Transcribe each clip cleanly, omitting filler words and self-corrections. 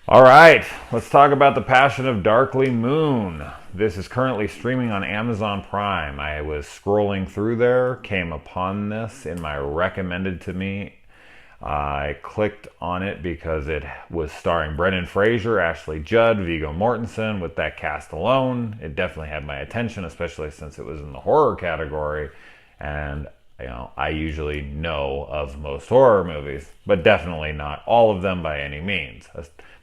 All right, let's talk about The Passion of Darkly Moon. This is currently streaming on Amazon Prime. I was scrolling through there, came upon this in my recommended to me. I clicked on it because it was starring Brendan Fraser, Ashley Judd, Viggo Mortensen. With that cast alone, it definitely had my attention, especially since it was in the horror category. And I usually know of most horror movies, but definitely not all of them by any means.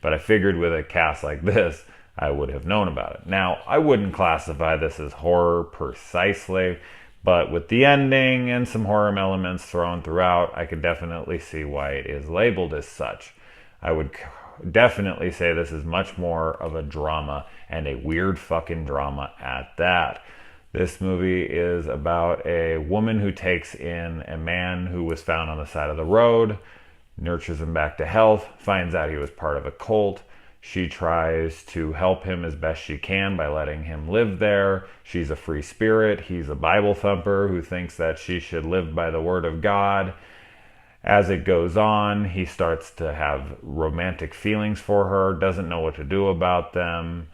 But I figured with a cast like this, I would have known about it. Now, I wouldn't classify this as horror precisely, but with the ending and some horror elements thrown throughout, I could definitely see why it is labeled as such. I would definitely say this is much more of a drama, and a weird fucking drama at that. This movie is about a woman who takes in a man who was found on the side of the road, nurtures him back to health, finds out he was part of a cult. She tries to help him as best she can by letting him live there. She's a free spirit. He's a Bible thumper who thinks that she should live by the word of God. As it goes on, he starts to have romantic feelings for her, doesn't know what to do about them,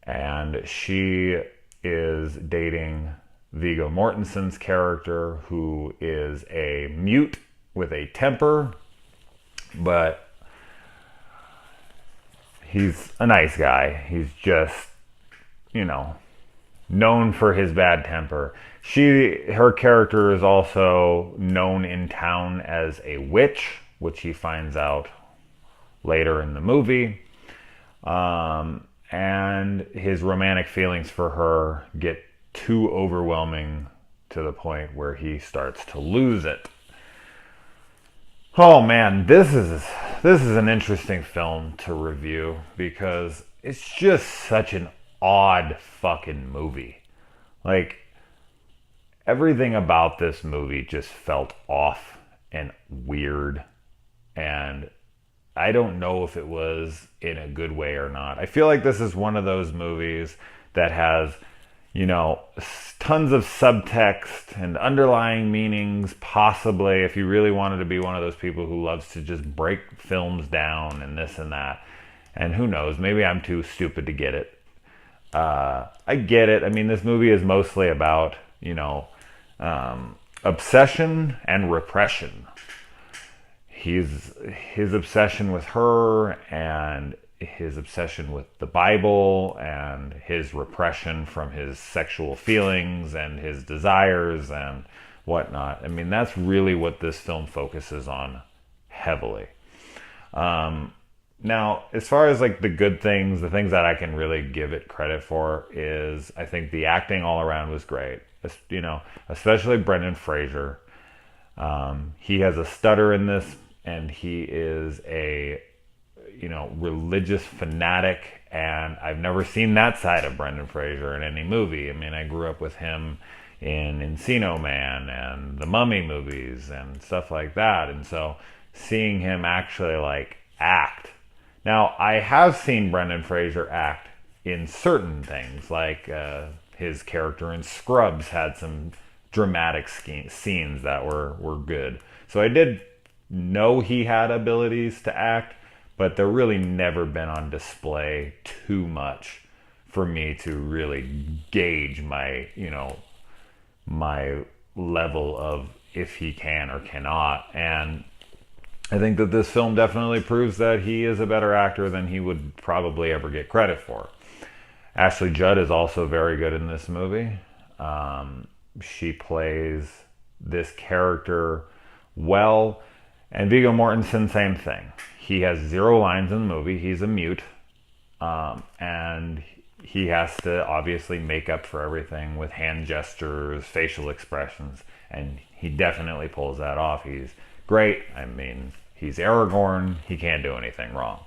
and she is dating Viggo Mortensen's character, who is a mute with a temper, but he's a nice guy. He's just, known for his bad temper. Her character is also known in town as a witch, which he finds out later in the movie. And his romantic feelings for her get too overwhelming to the point where he starts to lose it. Oh man, this is an interesting film to review because it's just such an odd fucking movie. Like, everything about this movie just felt off and weird, and I don't know if it was in a good way or not. I feel like this is one of those movies that has, tons of subtext and underlying meanings, possibly, if you really wanted to be one of those people who loves to just break films down and this and that. And who knows, maybe I'm too stupid to get it. I get it. I mean, this movie is mostly about, obsession and repression. His obsession with her and his obsession with the Bible and his repression from his sexual feelings and his desires and whatnot. I mean, that's really what this film focuses on heavily. Now, as far as like the good things, the things that I can really give it credit for is I think the acting all around was great. Especially Brendan Fraser. He has a stutter in this, and he is a religious fanatic, and I've never seen that side of Brendan Fraser in any movie. I mean, I grew up with him in Encino Man and the Mummy movies and stuff like that, and so seeing him actually like act. Now, I have seen Brendan Fraser act in certain things, like his character in Scrubs had some dramatic scenes that were good. So I did know he had abilities to act, but they're really never been on display too much for me to really gauge my level of if he can or cannot. And I think that this film definitely proves that he is a better actor than he would probably ever get credit for. Ashley Judd is also very good in this movie. She plays this character well. And Viggo Mortensen, same thing. He has 0 lines in the movie. He's a mute. And he has to obviously make up for everything with hand gestures, facial expressions. And he definitely pulls that off. He's great. I mean, he's Aragorn. He can't do anything wrong.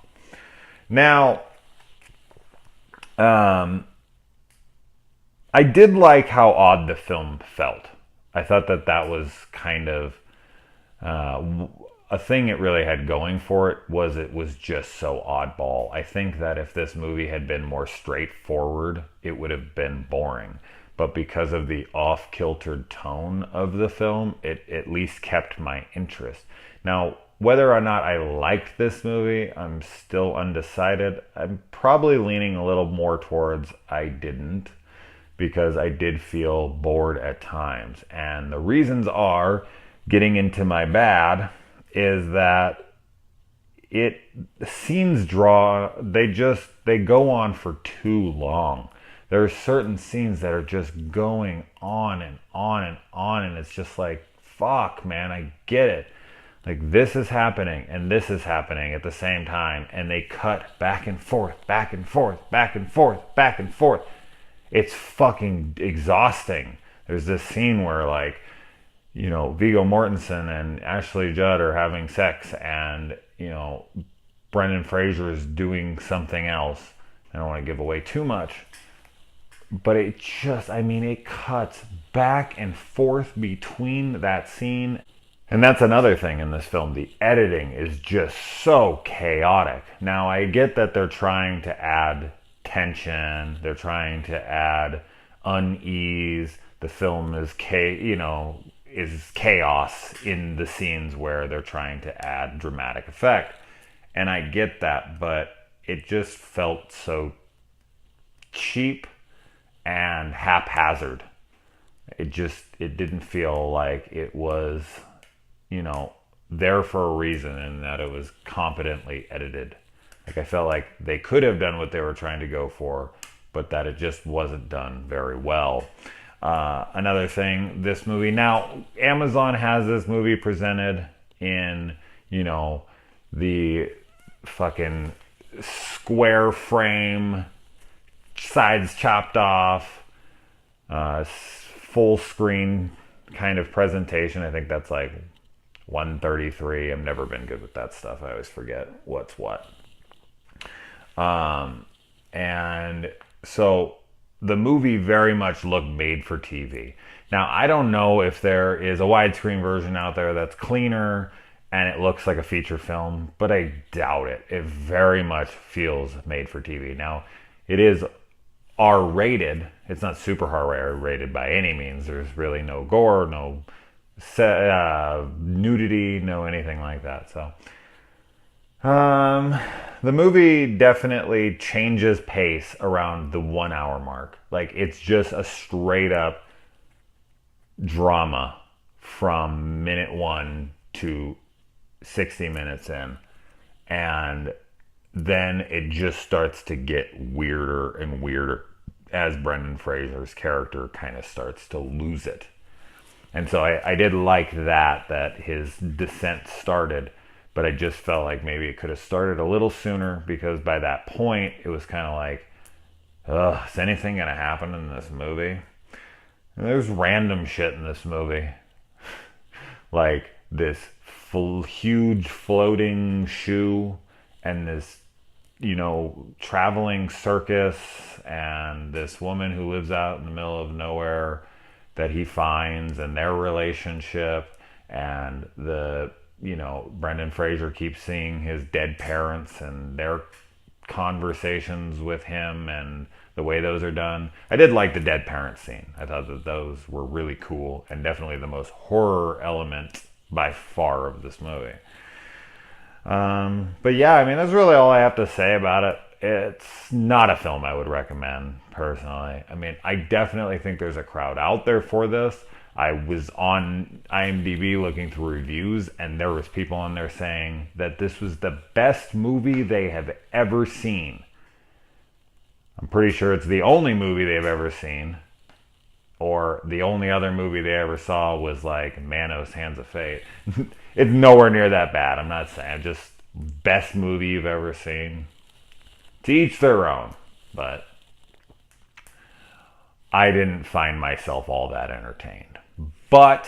Now, I did like how odd the film felt. I thought that was kind of a thing it really had going for it was just so oddball. I think that if this movie had been more straightforward, it would have been boring. But because of the off-kiltered tone of the film, it at least kept my interest. Now, whether or not I liked this movie, I'm still undecided. I'm probably leaning a little more towards I didn't, because I did feel bored at times. And the reasons are, getting into my bad, is that the scenes they go on for too long. There are certain scenes that are just going on and on and on, and it's just like, fuck, man, I get it. Like, this is happening and this is happening at the same time, and they cut back and forth, back and forth, back and forth, back and forth. It's fucking exhausting. There's this scene where, like, you know, Viggo Mortensen and Ashley Judd are having sex, and, you know, Brendan Fraser is doing something else. I don't want to give away too much, but it just, I mean, it cuts back and forth between that scene. And that's another thing in this film. The editing is just so chaotic. Now, I get that they're trying to add tension. They're trying to add unease. The film is chaos in the scenes where they're trying to add dramatic effect. And I get that, but it just felt so cheap and haphazard. It didn't feel like it was, you know, there for a reason, and that it was competently edited. Like, I felt like they could have done what they were trying to go for, but that it just wasn't done very well. Another thing, this movie, now Amazon has this movie presented in, you know, the fucking square frame, sides chopped off, full screen kind of presentation. I think that's like 133. I've never been good with that stuff. I always forget what's what. And so the movie very much looked made for TV. Now, I don't know if there is a widescreen version out there that's cleaner and it looks like a feature film, but I doubt it. It very much feels made for TV. Now, it is R-rated. It's not super R-rated by any means. There's really no gore, no nudity, no anything like that. So, the movie definitely changes pace around the 1 hour mark. Like, it's just a straight up drama from minute 1 to 60 minutes in. And then it just starts to get weirder and weirder as Brendan Fraser's character kind of starts to lose it. And so I did like that his descent started, but I just felt like maybe it could have started a little sooner, because by that point it was kind of like, ugh, is anything going to happen in this movie? And there's random shit in this movie. Like this huge floating shoe and this, you know, traveling circus, and this woman who lives out in the middle of nowhere that he finds, and their relationship, and the, you know, Brendan Fraser keeps seeing his dead parents and their conversations with him and the way those are done. I did like the dead parent scene. I thought that those were really cool and definitely the most horror element by far of this movie. But yeah, I mean, that's really all I have to say about it. It's not a film I would recommend, personally. I mean, I definitely think there's a crowd out there for this. I was on IMDb looking through reviews, and there was people on there saying that this was the best movie they have ever seen. I'm pretty sure it's the only movie they've ever seen, or the only other movie they ever saw was like Manos, Hands of Fate. It's nowhere near that bad. I'm not saying, just best movie you've ever seen. To each their own, but I didn't find myself all that entertained. But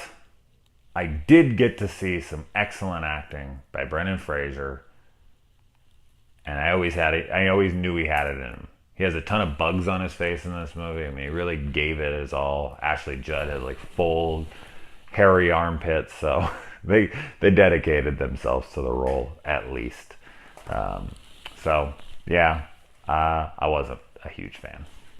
I did get to see some excellent acting by Brendan Fraser, and I always knew he had it in him. He has a ton of bugs on his face in this movie. I mean, he really gave it his all. Ashley Judd has like full hairy armpits, so they dedicated themselves to the role at least. So yeah, I wasn't a huge fan.